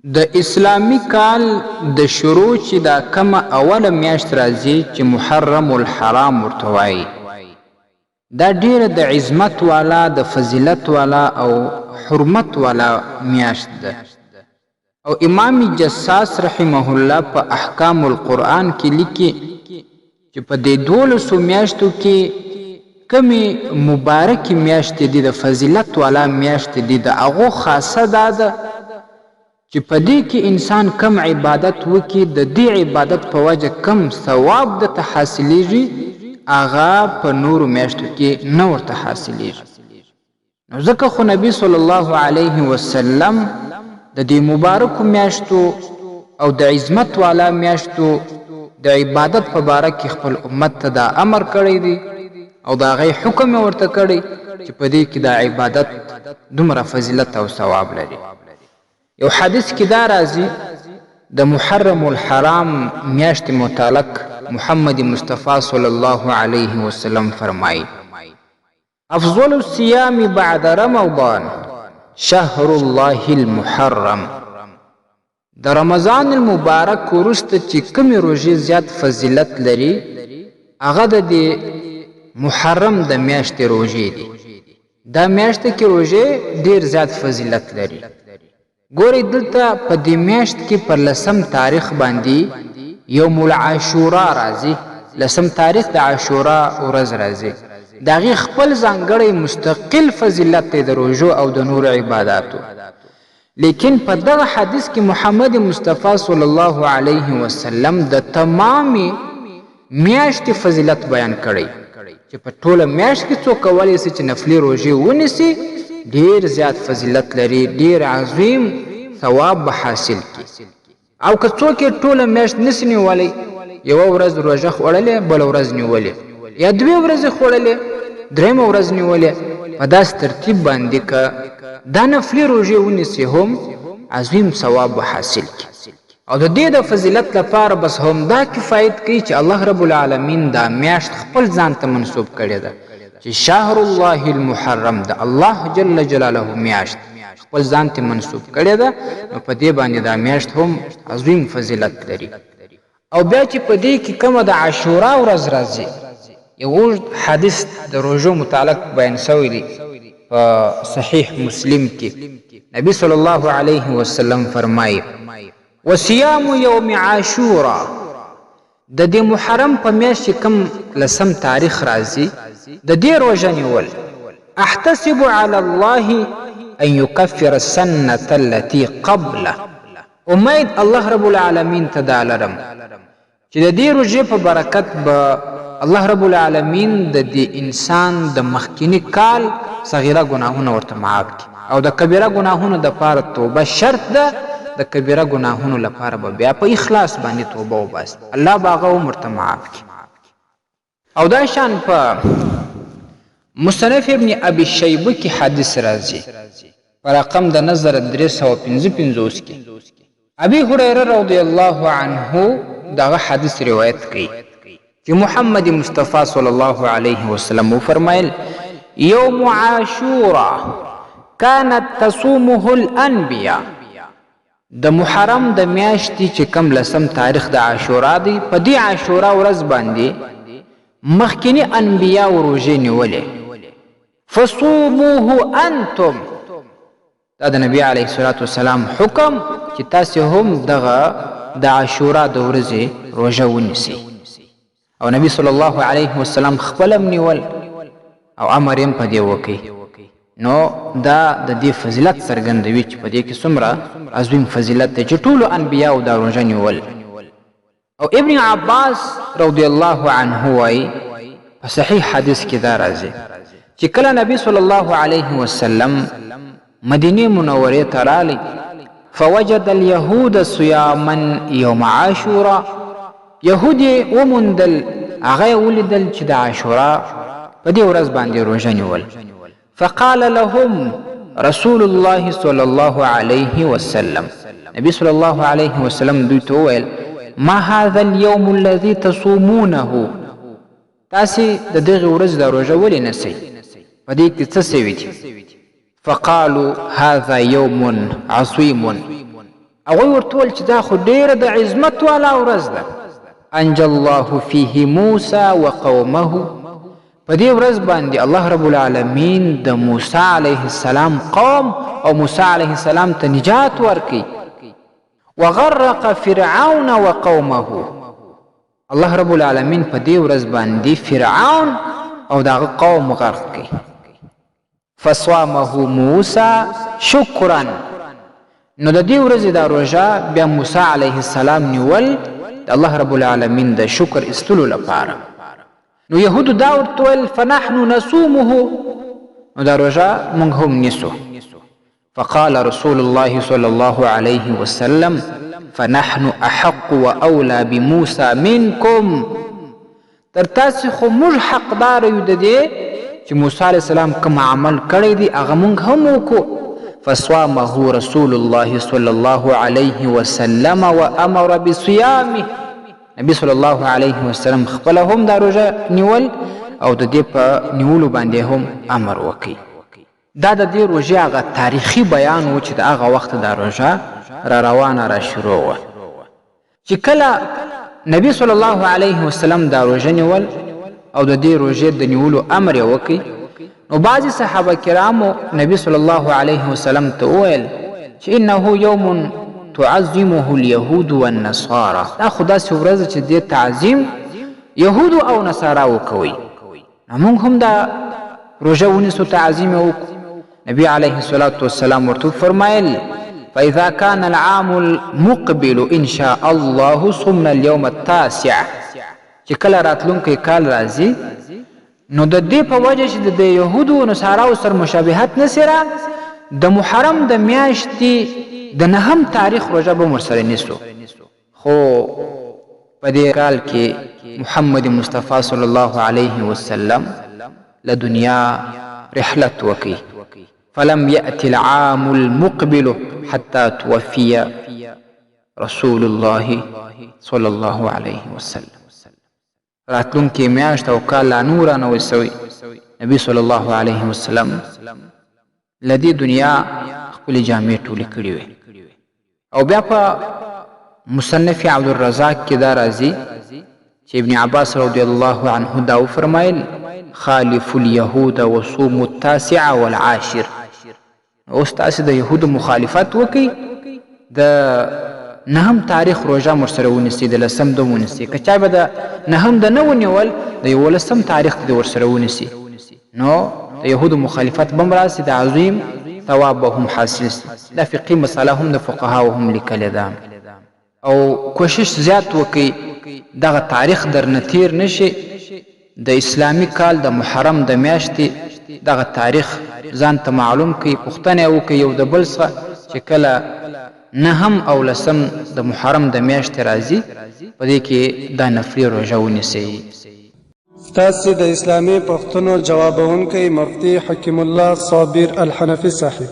د اسلامی کال د شروع چې دا کومه اوله میاشت راځي چې محرم الحرام ورته وایي، دا ډیره د عظمت والا، د فضیلت والا او حرمت والا میاشت ده. او امام جساس رحمه الله په احکام القرآن کې لیکي چې په دې 12 میاشتو کې کمی مبارکی میاشت دي، د فضیلت والا میاشت دي، د هغو خاصه دا ده چې په دې کې انسان کم عبادت وکړي، د دې عبادت په وجه کم ثواب درته حاصلیږي هغه په نورو میاشتو کې نه ورته حاصلیږي. نو ځکه خو نبی صلی الله علیه وسلم د دې مبارکو میاشتو او د عظمت والا میاشتو د عبادت په باره کې خپل امت ته دا امر کړی دی او د هغې حکم یې ورته کړی چې په دې کې دا عبادت دومره فضیلت او ثواب لري. یو حدیث کې دا راځي د محرم الحرام میاشت متعلق محمد مصطفی صلی الله علیه وسلم فرمایي: افضل الصيام بعد رمضان شهر الله المحرم. د رمضان المبارک وروسته چې کومې روژې زیات فضیلت لري هغه د محرم د میاشتې روژې دي. دا میاشت کې روژې ډیر زیات فضیلت لري. ګورئ دلته په دې میاشت کې پر 10 تاریخ باندې یوم العاشورا راځي. 10 تاریخ د عاشورا ورځ راځي. د هغې خپل ځانګړی مستقل فضیلت دی د روژو او د نور عباداتو. لیکن په دغه حدیث کې محمد مصطفی صلی الله علیه وسلم د تمامي میاشتې فضیلت بیان کړی چې په ټوله میاشت کې څوک کولی سي چې نفلي روژې ونیسي ډیر زیات فضیلت لري، ډیر عظیم ثواب به حاصل کی. او که څوک یې ټوله میاشت نسي نیولی، یوه ورځ روژه خوړلې بله ورځ نیولې، یا 2 ورځې خوړلې 3مه ورځ نیولې، په داسې ترتیب باندې که دا نفلي روژې ونیسي هم عظیم ثواب به حاصل کی. او د دې د فضیلت لپاره بس هم دا کفایت کوي چې الله رب العالمین دا میاشت خپل ځان ته منسوب کړې ده چې شهر الله المحرم، د الله جل جلاله میاشت خپل ځان ته منسوب کړې ده. نو په دې باندې دا میاشت هم عظیم فضیلت لري. او بیا چې په دې کې کومه د عاشورا ورځ راځي، یو اوږد حدیث د روژو متعلق بیان شوی دی په صحیح مسلم کې. نبی صلی الله علیه وسلم فرمایي: وصيام يوم عاشورا. د دې محرم په میاشت کې کوم 10 تاریخ راځي د دې روژه نیول، احتسب على الله ان يكفر السنه التي قبله. امید الله رب العالمین ته دا لرم چې د دې روژې په برکت به الله رب العالمین د دې انسان د مخکینی کال صغیره ګناهونه ورته معاف کړي، او د کبیره ګناهونو دپاره توبه شرط ده. د کبیره ګناهونو لپاره به بیا په اخلاص باندې توبه وباسي، الله به هغه هم ورته معاف کړي. او دا شان په مصنف ابن ابي شیبه کې حدیث راځي په رقم د نظر 355 کې. ابي هريره رضی الله عنه دغه حدیث روایت کوي چې محمد مصطفی صلی الله علیه وسلم فرمایل: یوم عاشورا كانت تصومه الانبیاء. د محرم د میاشتې چې کم 10 تاریخ د عاشورا دی، په دې عاشورا ورځ باندې مخکینی انبیا روژې نیولې. فصوموه انتم. دا د نبی علیه الصلاة والسلام حکم چې تاسې هم دغه د عاشورا د ورځې روژه ونیسئ. او نبی صلی الله علیه وسلم خپل هم نیول او امر یې په دې وکړي. نو دا د دې فضیلت څرګندوي چې په دې کې څومره عظیم فضیلت دی چې ټولو انبیاو دا روژه نیول. او ابن عباس رضی الله عنه وایي په صحیح حدیث کې دا راځي چې کله نبی صلی الله علیه وسلم مدینې منورې ته رالی، فوجد اليهود صیاما یوم عاشورا. یهود یې وموندل، هغه یې ولیدل چې د عاشورا په دې ورځ باندې روژه نیول. فقال لهم رسول الله صلى الله عليه وسلم. نبی صلی الله علیه وسلم دوی ته وویل: ما هذا اليوم الذي تصومونه. تاسې د دغې ورځ د روژه ولې نیسئ؟ په دې کې څه سوي دي؟ فقالوا هذا يوم عظيم. هغوی ورته وویل چې دا خو ډېره د عظمت والا ورځ ده. انجى الله فيه موسى وقومه، په دې ورځ باندې الله رب العالمین د موسی علیه السلام قوم او موسی علیه السلام ته نجات ورکړي. وغرق فرعون وقومه، الله رب العالمین په دې ورځ باندې فرعون او دغه قوم غرق کړي. فصامه موسی شکرا، نو د دې ورځې دا روژه بیا موسی علیه السلام نیول د الله رب العالمین د شکر ایستلو لپاره. نو یهودو دا ورته ویل فنحن نصومه، نو دا روژه موږ هم نیسو. فقال رسول الله صلى الله عليه وسلم فنحن احق واولى بموسى منكم، تر تاسې خو موږ حقدار یو د دې چې موسی علیه السلام کوم عمل کړی دی هغه موږ هم وکړو. فصامه رسول الله صلى الله عليه وسلم وامر بصيامه، نبی صلی الله علیه وسلم خپل هم دا روژه نیول او د دې په نیولو باندې هم امر وکړي. دا د دې روژې هغه تاریخي بیان و چې د هغه وخت دا روژه را روانه را شروع وه. چې کله نبی صلی الله علیه وسلم دا روژه نیول او د دې روژې د نیولو امر یې وکړي، نو بعضې صحابه کرامو نبی صلی الله علیه وسلم ته وویل چې انه یوم تعظمه اليهود والنصارى، دا خو داسې ورځ چې دې تعظیم یهودو او نصاراو کوي، نو موږ هم دا روژه ونیسو تعظیم یې وکړو. نبی علیه الصلاة والسلام ورته فرمایل فاذا كان العام المقبل ان شاء الله صمنا اليوم التاسع، چې کله راتلونکی کال راځي نو د دې په وجه چې د یهودو او نصاراو سره مشابهت نسره د محرم د میاشتې د نهم تاریخ روژه به ورسره نیسو. خو په دې کال کې محمد مصطفی صلی الله علیه وسلم له دنیا رحلت وکړي. فلم يأتي العام المقبل حتى توفي رسول الله صلی الله علیه وسلم. راتلونکې میاشت او کال لا نور رانوی سوی، نبی صلی الله علیه وسلم له دې دنیا خپلې جامې ټولې کړې وې. او بیا په مصنف عبدالرزاق کې دا راځي چې ابن عباس رضی الله عنه دا وفرمایل خالف اليهود وصوموا التاسع والعاشر، اوس تاسې د یهودو مخالفت وکئ، د نهم تاریخ روژه ورسره ونیسئ، د لسم د ونیسئ. که چا به د نهم د نه ونیول د یولسم تاریخ د ورسره ونیسئ، نو د یهودو مخالفت به هم راسي، د عظیم ثواب به هم حاصل سي. دا فقهي مسله هم د فقهاو هم لیکلې ده. او کوشش زیات وکئ دغه تاریخ درنه تیر نشي، د اسلامي کال د محرم د میاشتې دغه تاریخ ځان ته معلوم کړئ، پوښتنه وکړئ یو د بل څخه چې کله نهم او لسم د محرم د میاشتې راځي په دې کې دا نفلي روژه ونیسئ. ستاسې د اسلامي پوښتنو جوابونکی مفتي حکیم الله صابر الحنفي صاحب.